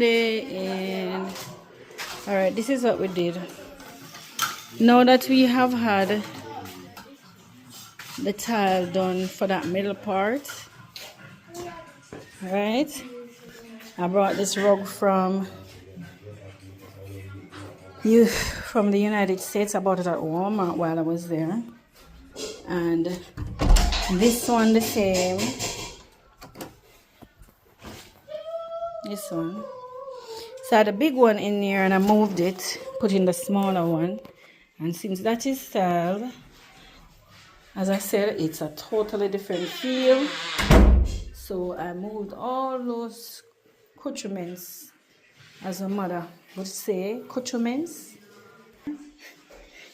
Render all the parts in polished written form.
And all right, this is what we did. Now that we have had the tile done for that middle part, right? I brought this rug from the United States. I bought it at Walmart while I was there, and this one the same. This one. So I had a big one in here and I moved it, put in the smaller one. And since that is styled, as I said, it's a totally different feel. So I moved all those accoutrements, as a mother would say, accoutrements.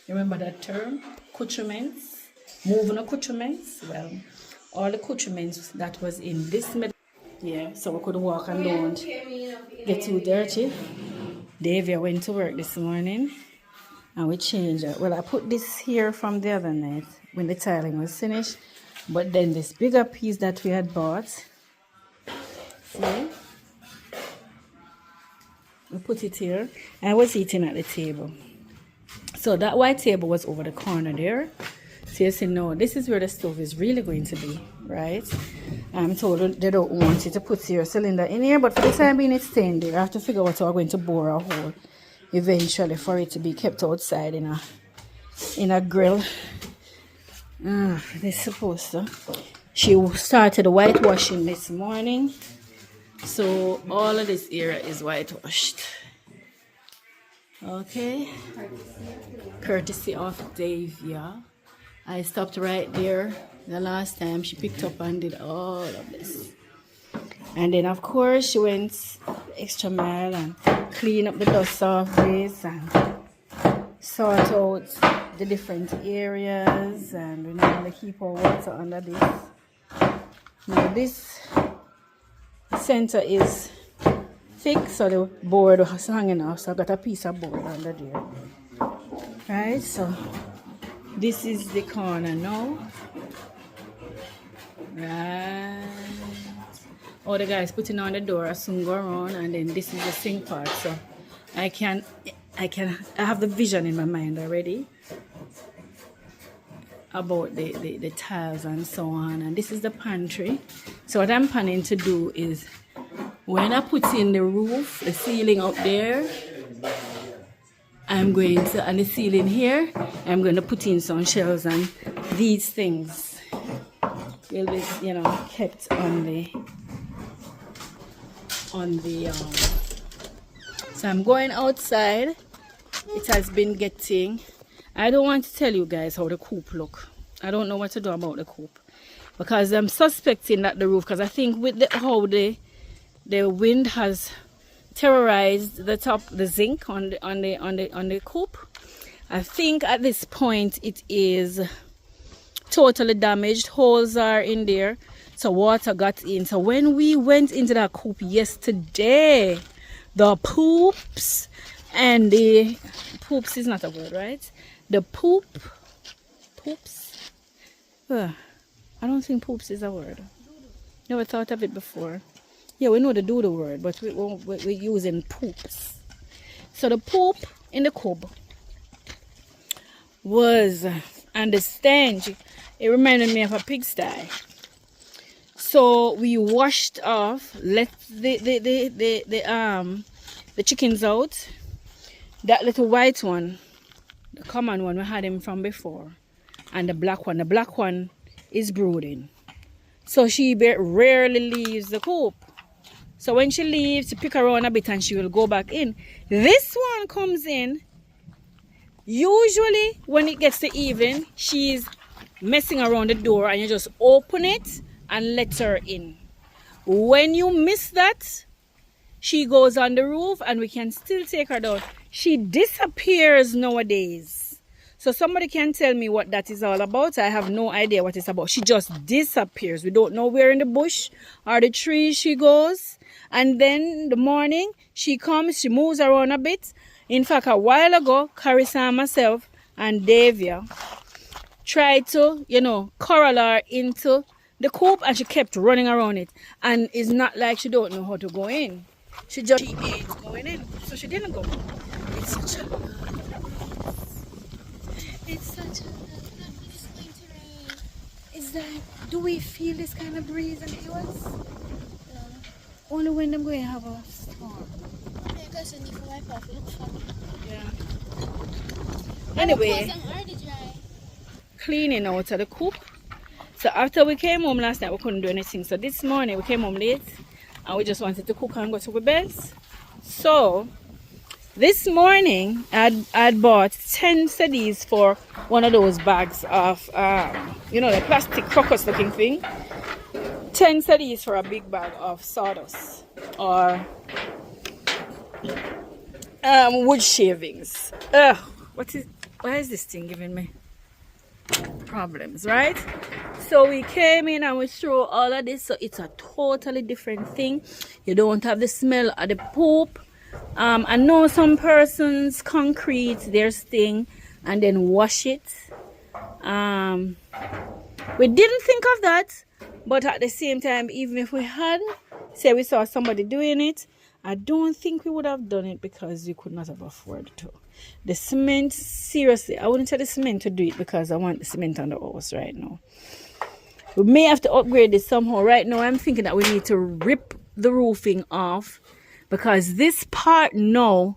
Remember that term? Accoutrements? Moving accoutrements? Well, all the accoutrements that was in this middle. Yeah, so we could walk and don't get too dirty. Davia went to work this morning and we changed it. Well, I put this here from the other night when the tiling was finished. But then this bigger piece that we had bought, see? We put it here. I was eating at the table. So that white table was over the corner there. So you see, no, this is where the stove is really going to be, right? I'm told they don't want you to put your cylinder in here, but for the time being it's staying there. I have to figure out how we're going to bore a hole eventually for it to be kept outside in a grill. They're supposed to. She started whitewashing this morning, so all of this area is whitewashed. Okay, courtesy of Davia. I stopped right there the last time. She picked up and did all of this. And then, of course, she went the extra mile and clean up the dust off this and sort out the different areas. And we normally keep our water under this. Now, this center is thick, so the board was hanging off. So I got a piece of board under there. Right, so this is the corner now. Right. Oh, the guys putting on the door. I soon go around, and then this is the sink part. So I have the vision in my mind already about the tiles and so on. And this is the pantry. So what I'm planning to do is when I put in the roof, the ceiling up there, I'm going to, and the ceiling here, I'm going to put in some shelves, and these things will be, you know, kept on the so I'm going outside. It has been getting, I don't want to tell you guys how the coop look. I don't know what to do about the coop because I'm suspecting that the roof, because I think with how the wind has terrorized the top, the zinc on the coop, I think at this point it is totally damaged. Holes are in there, so water got in. So when we went into that coop yesterday, the poops and the poops is not a word, right? The poops. I don't think poops is a word. Never thought of it before. Yeah, we know the doodle word, but we're using poops. So the poop in the coop was, and the stench, it reminded me of a pigsty. So we washed off, let the chickens out. That little white one, the common one, we had him from before, and the black one is brooding. So she rarely leaves the coop. So when she leaves, she pick around a bit and she will go back in. This one comes in. Usually when it gets to evening, she's messing around the door and you just open it and let her in. When you miss that, she goes on the roof and we can still take her down. She disappears nowadays. So somebody can tell me what that is all about. I have no idea what it's about. She just disappears. We don't know where in the bush or the tree she goes. And then in the morning, she comes, she moves around a bit. In fact, a while ago, Carissa and myself and Davia tried to, corral her into the coop, and she kept running around it. And it's not like she don't know how to go in. She ain't going in, so she didn't go. It's such a it's such a It's going to rain. is that do we feel this kind of breeze in the US? No. Only when them going to have a storm. Because when you wipe off, it looks funny. Yeah. Anyway, Clothes are already dry. cleaning out of the coop. So after we came home last night, we couldn't do anything. So this morning we came home late and we just wanted to cook and go to the beds. So this morning I'd bought 10 sedis for one of those bags of, you know, the plastic crocus looking thing. 10 sedis for a big bag of sawdust or wood shavings. Ugh, why is this thing giving me problems, right? So we came in and we threw all of this, so it's a totally different thing. You don't have the smell of the poop. I know some persons concrete their thing and then wash it. We didn't think of that, but at the same time, even if we had, say we saw somebody doing it, I don't think we would have done it because we could not have afforded to. The cement, seriously, I wouldn't tell the cement to do it because I want the cement on the house right now. We may have to upgrade it somehow. Right now, I'm thinking that we need to rip the roofing off because this part now,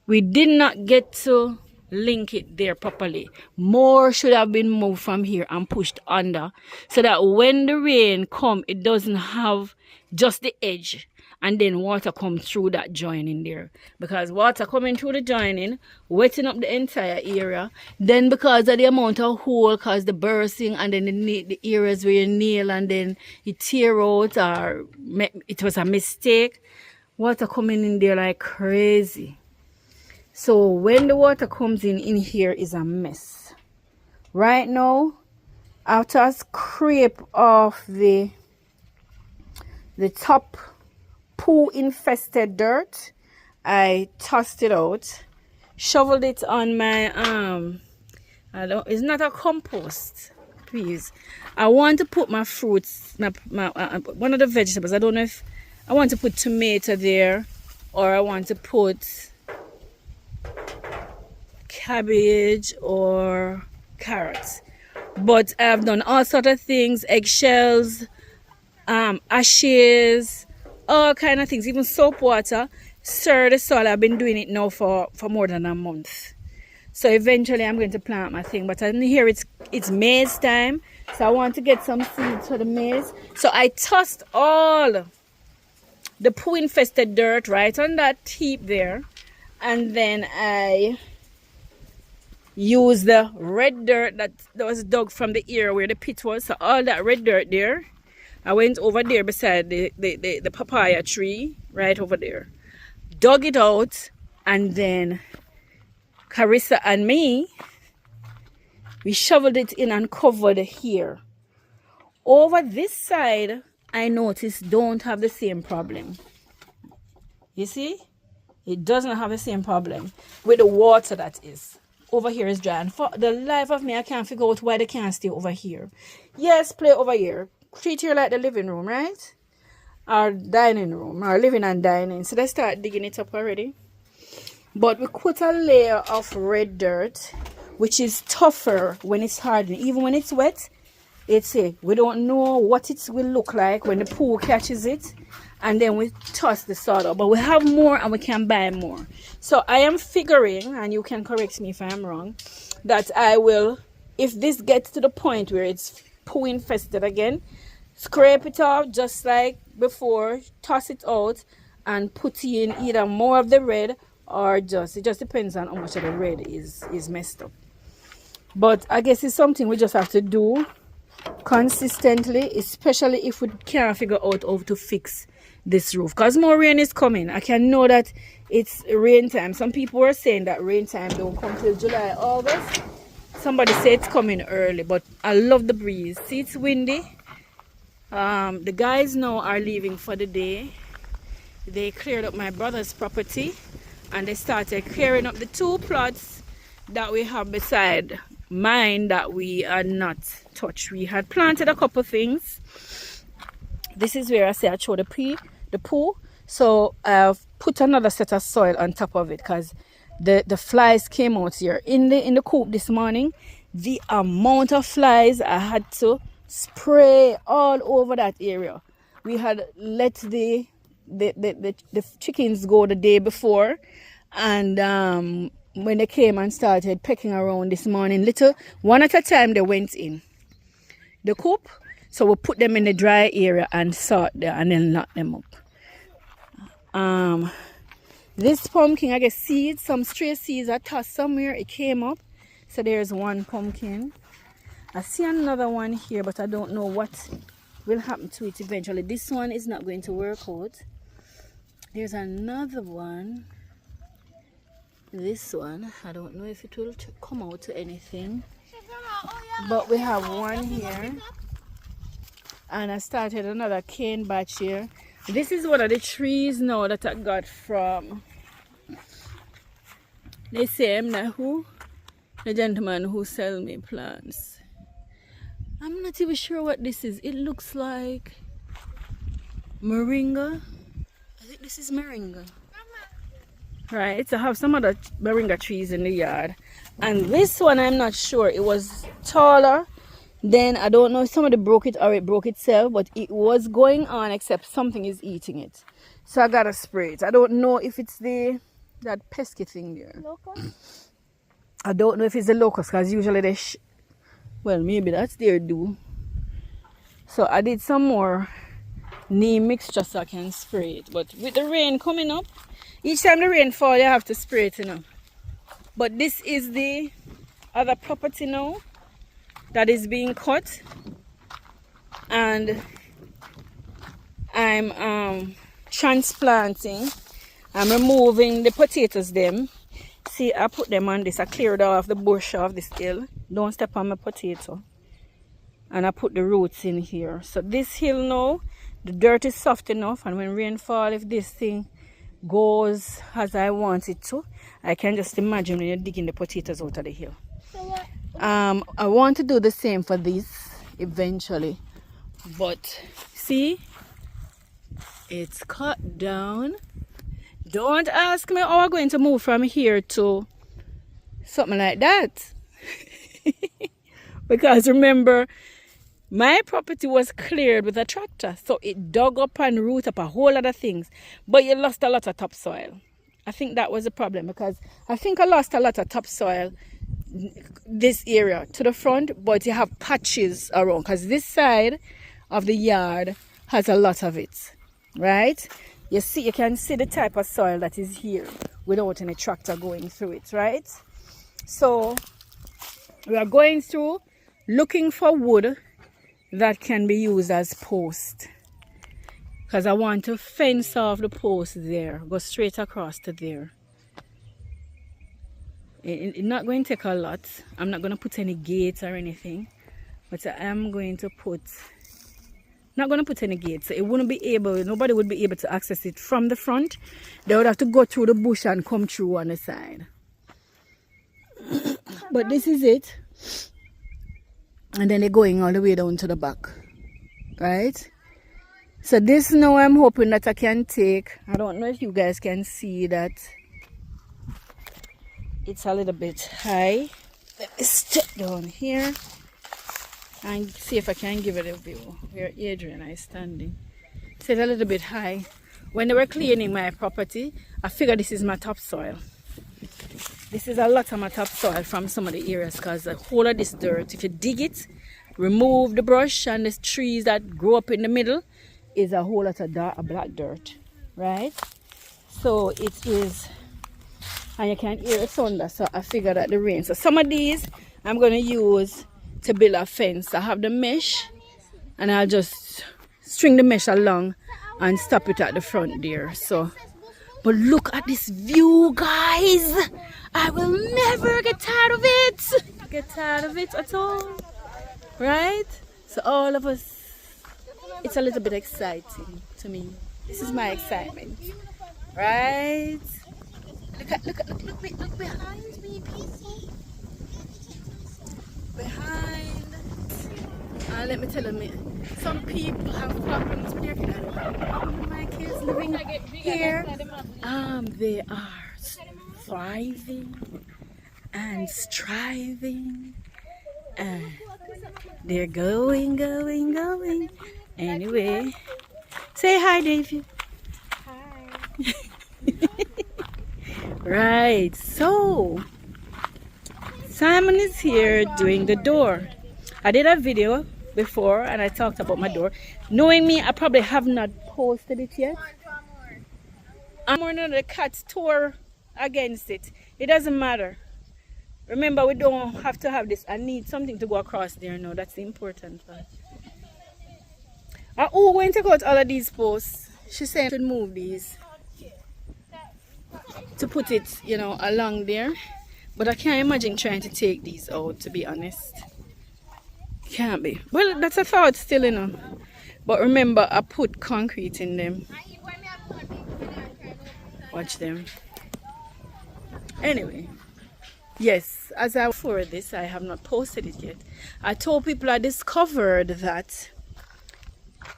we did not get to link it there properly. More should have been moved from here and pushed under so that when the rain come, it doesn't have just the edge and then water come through that joining there, because water coming through the joining wetting up the entire area, then because of the amount of hole cause the bursting and then the areas where you nail and then it tear out or it was a mistake, water coming in there like crazy. So when the water comes in here is a mess. Right now, after I scrape off the top poo infested dirt, I tossed it out, shoveled it on my it's not a compost, please. I want to put my fruits, my one of the vegetables. I don't know if I want to put tomato there or I want to put cabbage or carrots, but I've done all sort of things, eggshells, ashes, all kind of things, even soap water, stir the soil. I've been doing it now for more than a month. So eventually I'm going to plant my thing, but I hear it's maize time, so I want to get some seeds for the maize. So I tossed all the poo infested dirt right on that heap there, and then I use the red dirt that was dug from the area where the pit was. So all that red dirt there, I went over there beside the papaya tree right over there, dug it out, and then Carissa and me, we shoveled it in and covered here. Over this side, I noticed don't have the same problem. You see, it doesn't have the same problem with the water that is. Over here is dry, and for the life of me, I can't figure out why they can't stay over here. Yes, play over here. Treat here like the living room, right? Or dining room, or living and dining. So let's start digging it up already. But we put a layer of red dirt, which is tougher when it's hardened. Even when it's wet, we don't know what it will look like when the pool catches it. And then we toss the sawdust. But we have more and we can buy more. So I am figuring, and you can correct me if I'm wrong, that I will, if this gets to the point where it's poo infested again, scrape it off just like before, toss it out, and put in either more of the red or it just depends on how much of the red is messed up. But I guess it's something we just have to do consistently, especially if we can't figure out how to fix this roof, because more rain is coming. I can know that it's rain time. Some people were saying that rain time don't come till July, August. Somebody said it's coming early, but I love the breeze. See, it's windy. The guys now are leaving for the day. They cleared up my brother's property and they started clearing up the 2 plots that we have beside mine that we had not touched. We had planted a couple things. This is where I say I throw the poo. So I've put another set of soil on top of it because the flies came out here in the coop this morning. The amount of flies, I had to spray all over that area. We had let the chickens go the day before, and when they came and started pecking around this morning, little one at a time, they went in the coop. So we put them in the dry area and sort there and then lock them up. This pumpkin, I guess seeds, some stray seeds are tossed somewhere. It came up. So there's one pumpkin. I see another one here, but I don't know what will happen to it eventually. This one is not going to work out. There's another one. This one, I don't know if it will come out to anything. But we have one here. And I started another cane batch here. This is one of the trees now that I got from the same who? The gentleman who sells me plants. I'm not even sure what this is. It looks like moringa. I think this is moringa. Right, so I have some other moringa trees in the yard. And this one I'm not sure. It was taller. Then I don't know if somebody broke it or it broke itself, but it was going on except something is eating it. So I gotta spray it. I don't know if it's that pesky thing there. Locust? I don't know if it's the locust because usually they well, maybe that's their do. So I did some more neem mixture so I can spray it. But with the rain coming up, each time the rain falls, you have to spray it, you know. But this is the other property now that is being cut, and I'm transplanting. I'm removing the potatoes them. See, I put them on this. I cleared off the bush of this hill. Don't step on my potato. And I put the roots in here. So this hill now, the dirt is soft enough, and when rain falls, if this thing goes as I want it to, I can just imagine when you're digging the potatoes out of the hill. I want to do the same for this eventually, but see, it's cut down. Don't ask me how I'm going to move from here to something like that. Because remember, my property was cleared with a tractor, so it dug up and root up a whole lot of things, but you lost a lot of topsoil. I think that was the problem, because I think I lost a lot of topsoil this area to the front, but you have patches around because this side of the yard has a lot of it, right? You can see the type of soil that is here without any tractor going through it, right? So we are going through looking for wood that can be used as post, because I want to fence off the post there, go straight across to there. It's not going to take a lot. I'm not going to put any gates or anything, but I am going to not going to put any gates. So it wouldn't be able, nobody would be able to access it from the front. They would have to go through the bush and come through on the side. But this is it. And then they're going all the way down to the back, right? So this now I'm hoping that I can take, I don't know if you guys can see that. It's a little bit high. Let me step down here and see if I can give it a view where Adrian is standing. It's a little bit high. When they were cleaning my property, I figured this is my topsoil. This is a lot of my topsoil from some of the areas, because the whole of this dirt, if you dig it, remove the brush and the trees that grow up in the middle, is a whole lot of black dirt, right? So it is. And you can hear it thunder, so I figured that the rain. So some of these I'm going to use to build a fence. I have the mesh, and I'll just string the mesh along and stop it at the front there. So, but look at this view, guys. I will never get tired of it. Get tired of it at all, right? So all of us, it's a little bit exciting to me. This is my excitement, right? Look behind me, people. Behind. Let me tell you, some people have problems with their kids. I don't have a problem with my kids living here. They are thriving and striving, and they're going. Anyway, say hi, Davey. Hi. Right, so Simon is here doing the door. I did a video before and I talked about my door. Knowing me, I probably have not posted it yet. I'm one of the cats tore against it. It doesn't matter. Remember, we don't have to have this. I need something to go across there now. That's the important part. Oh, when to take out all of these posts, she said I should move these to put it, you know, along there. But I can't imagine trying to take these out, to be honest. Can't be. Well, that's a thought still, you know. But remember, I put concrete in them. Watch them. Anyway, yes, as I for this, I have not posted it yet. I told people I discovered that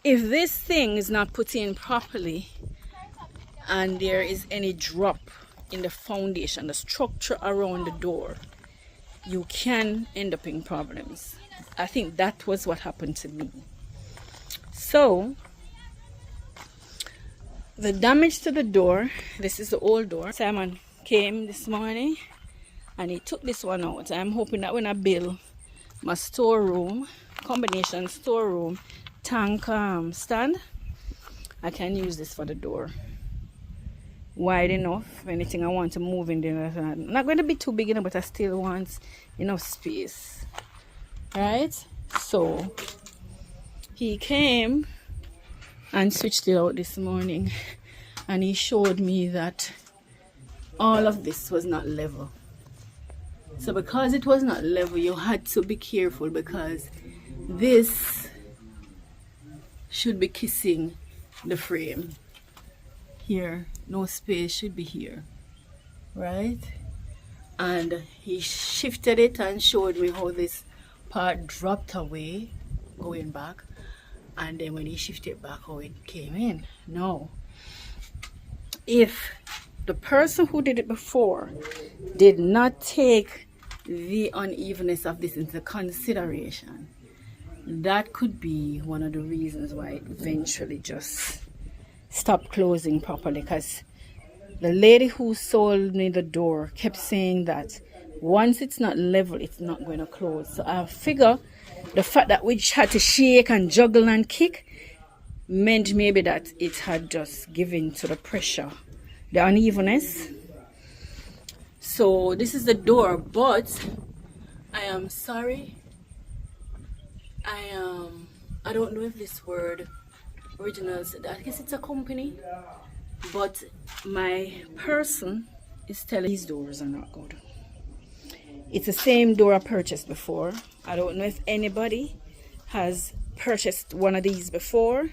if this thing is not put in properly and there is any drop in the foundation, the structure around the door, you can end up in problems. I think that was what happened to me. So the damage to the door, this is the old door. Simon came this morning and he took this one out. I'm hoping that when I build my storeroom, combination storeroom tank stand, I can use this for the door. Wide enough, anything I want to move in there. Not going to be too big enough, but I still want enough space. Right? So he came and switched it out this morning and he showed me that all of this was not level. So because it was not level, you had to be careful because this should be kissing the frame. Here, no space should be here, right? And he shifted it and showed me how this part dropped away going back, and then when he shifted back, how it came in. Now, if the person who did it before did not take the unevenness of this into consideration, that could be one of the reasons why it eventually just stopped closing properly. Because the lady who sold me the door kept saying that once it's not level, it's not going to close. So I figure the fact that we had to shake and juggle and kick meant maybe that it had just given to the pressure, the unevenness. So this is the door, but I am sorry. I don't know if this word originals, I guess it's a company, but my person is telling these doors are not good. It's the same door I purchased before. I don't know if anybody has purchased one of these before.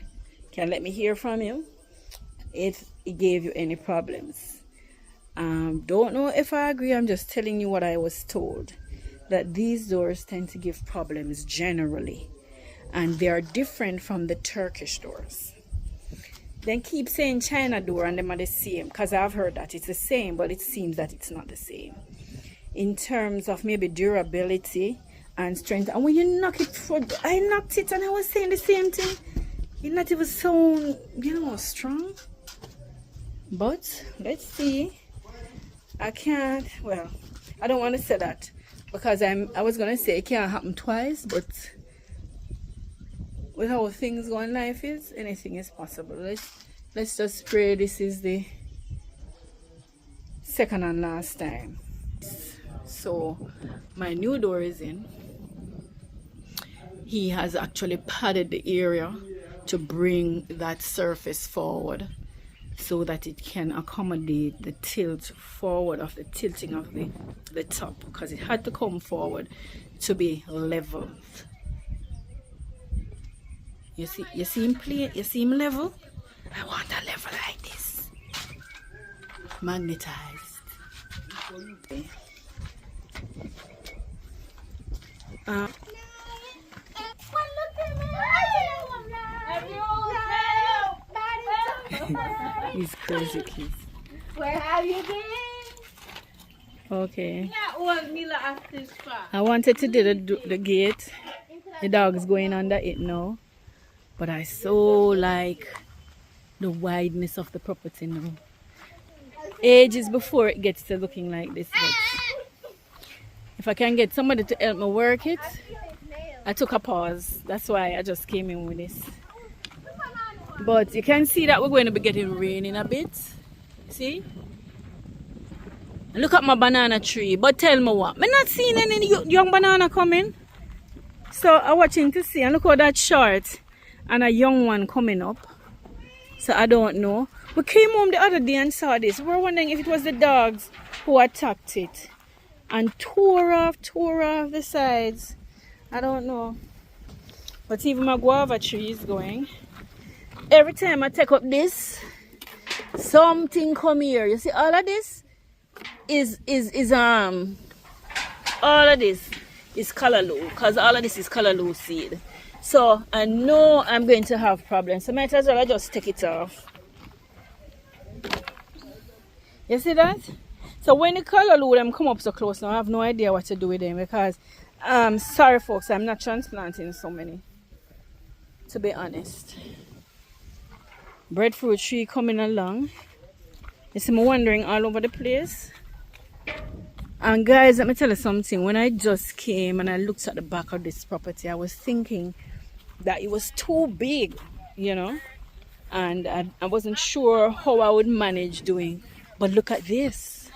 Can let me hear from you if it gave you any problems. Don't know if I agree. I'm just telling you what I was told, that these doors tend to give problems generally, and they are different from the Turkish doors. Then keep saying China door and them are the same, because I've heard that it's the same, but it seems that it's not the same in terms of maybe durability and strength. And when you knock it forward, I knocked it and I was saying the same thing. It's not even so, you know, strong. But let's see. I can't, well, I don't want to say that because I was gonna say it can't happen twice, but with how things go in life is, anything is possible. Let's just pray this is the second and last time. So my new door is in. He has actually padded the area to bring that surface forward so that it can accommodate the tilt forward of the tilting of the top, because it had to come forward to be leveled. You see him play, you see him level? I want a level like this. Magnetized. Okay. These crazy kids. Where have you been? Okay. I wanted to do the gate. The dog's going under it now. But I so like the wideness of the property now. Ages before it gets to looking like this. But if I can get somebody to help me work it, I took a pause. That's why I just came in with this. But you can see that we're going to be getting rain in a bit. See? Look at my banana tree. But tell me what, I'm not seeing any young banana coming. So I'm watching to see. And look how that short and a young one coming up. So I don't know. We came home the other day and saw this. We were wondering if it was the dogs who attacked it and tore off the sides. I don't know. But even my guava tree is going. Every time I take up this, something come here. You see all of this is all of this is callaloo, because all of this is callaloo seed. So I know I'm going to have problems. So might as well I just take it off. You see that? So when the callaloo them come up so close now, I have no idea what to do with them, because sorry folks, I'm not transplanting so many, to be honest. Breadfruit tree coming along. You see me wandering all over the place. And guys, let me tell you something. When I just came and I looked at the back of this property, I was thinking that it was too big, you know, and I wasn't sure how I would manage doing. But look at this.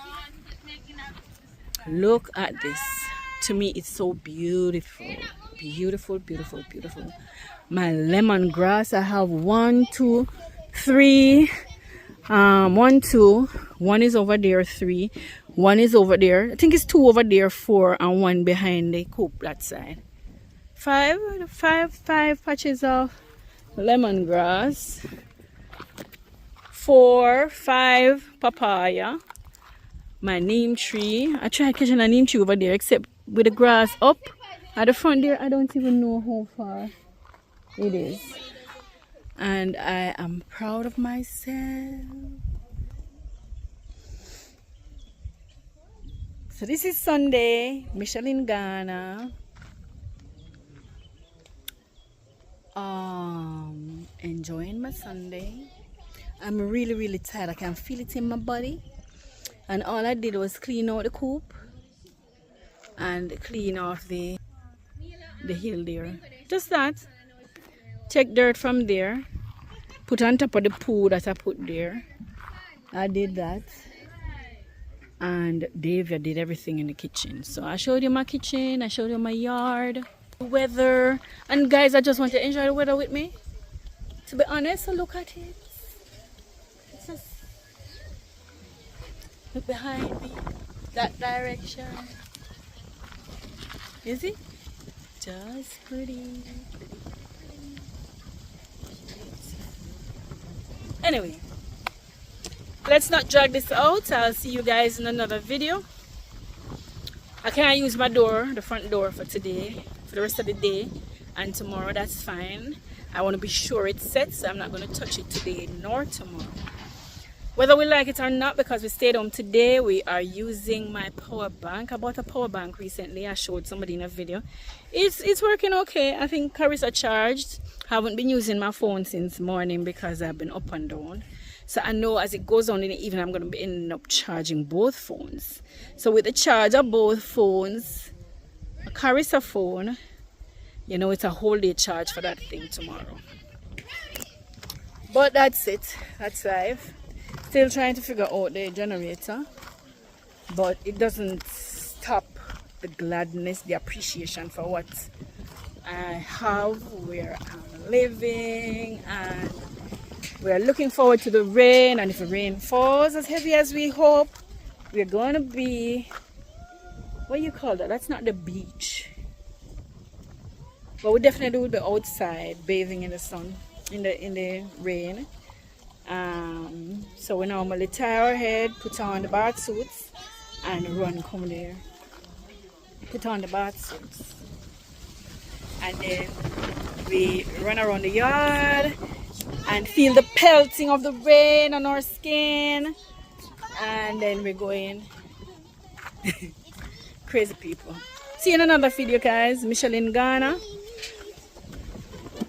Look at this. To me, it's so beautiful. Beautiful, beautiful, beautiful. My lemongrass, I have 1, 2, 3. 1, 2. One is over there, 3. One is over there. I think it's 2 over there, 4, and 1 behind the coop that side. 5 patches of lemongrass. 4, 5 papaya. My neem tree. I tried catching a neem tree over there, except with the grass up at the front there, I don't even know how far it is. And I am proud of myself. So this is Sunday, Michelle in Ghana. Enjoying my Sunday. I'm really tired. I can feel it in my body. And all I did was clean out the coop and clean off the hill there. Just that. Take dirt from there. Put on top of the poo that I put there. I did that. And Davia did everything in the kitchen. So I showed you my kitchen. I showed you my yard. Weather. And guys, I just want to enjoy the weather with me. To be honest, so look at it. It's just, look behind me. That direction. Is it? Just pretty. Anyway, let's not drag this out. I'll see you guys in another video. I can't use my door, the front door, for today, for the rest of the day, and tomorrow. That's fine. I want to be sure it's set, so I'm not going to touch it today nor tomorrow. Whether we like it or not, because we stayed home today, we are using my power bank. I bought a power bank recently. I showed somebody in a video. It's working okay. I think Carissa charged. Haven't been using my phone since morning because I've been up and down. So I know as it goes on in the evening, I'm going to be ending up charging both phones. So with the charge of both phones, a Carissa phone, you know, it's a whole day charge for that thing tomorrow. But that's it. That's life. Still trying to figure out the generator, but it doesn't stop the gladness, the appreciation for what I have, where I'm living, and we are looking forward to the rain. And if the rain falls as heavy as we hope, we're going to be, what do you call that? That's not the beach, but we definitely will be outside bathing in the sun, in the rain. So we normally tie our head, put on the bath suits, and run come there. Put on the bath suits and then we run around the yard and feel the pelting of the rain on our skin, and then we're going. Crazy people. See you in another video, guys. Micheline Ghana.